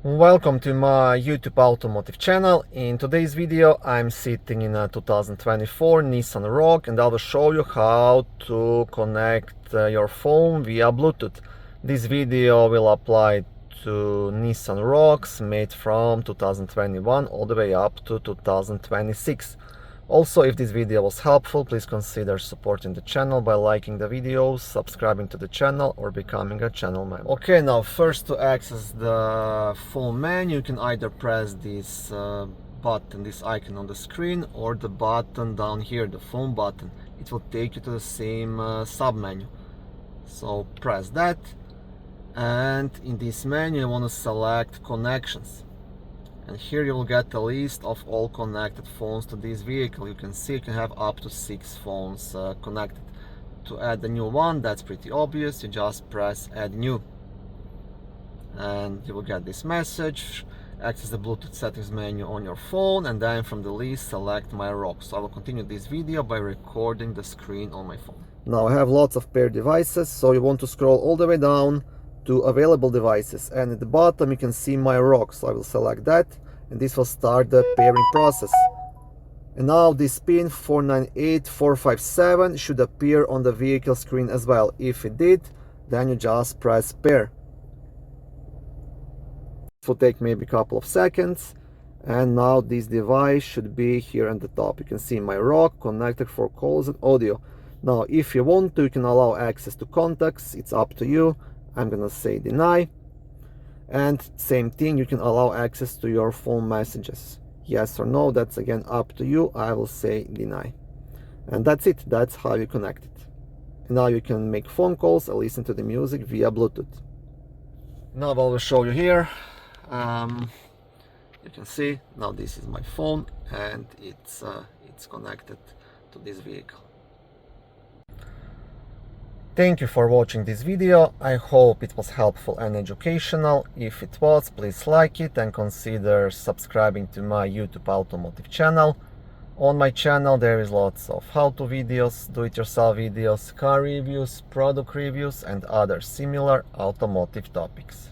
Welcome to my YouTube automotive channel. In today's video I'm sitting in a 2024 Nissan Rogue and I will show you how to connect your phone via Bluetooth. This video will apply to Nissan Rogues made from 2021 all the way up to 2026. Also, if this video was helpful, please consider supporting the channel by liking the videos, subscribing to the channel, or becoming a channel member. Okay, now first to access the phone menu, you can either press this button, this icon on the screen, or the button down here, the phone button. It will take you to the same sub-menu. So press that, and in this menu you want to select connections. And here you will get a list of all connected phones to this vehicle. You can see you can have up to 6 phones connected. To add a new one, that's pretty obvious. You just press add new. And you will get this message. Access the Bluetooth settings menu on your phone, and then from the list select my Rogue. So I will continue this video by recording the screen on my phone. Now I have lots of paired devices, so you want to scroll all the way down to available devices, and at the bottom you can see my Rogue. So I will select that, and this will start the pairing process. And now this pin 498457 should appear on the vehicle screen as well. If it did, then you just press pair. It will take maybe a couple of seconds, and now this device should be here at the top. You can see my Rogue connected for calls and audio. Now if you want to, you can allow access to contacts. It's up to you. I'm gonna say deny, and same thing, you can allow access to your phone messages. Yes or no, that's again up to you. I will say deny, and that's it. That's how you connect it. And now you can make phone calls and listen to the music via Bluetooth. Now I will show you here. You can see now this is my phone, and it's connected to this vehicle. Thank you for watching this video. I hope it was helpful and educational. If it was, please like it and consider subscribing to my YouTube automotive channel. On my channel there is lots of how-to videos, do-it-yourself videos, car reviews, product reviews, and other similar automotive topics.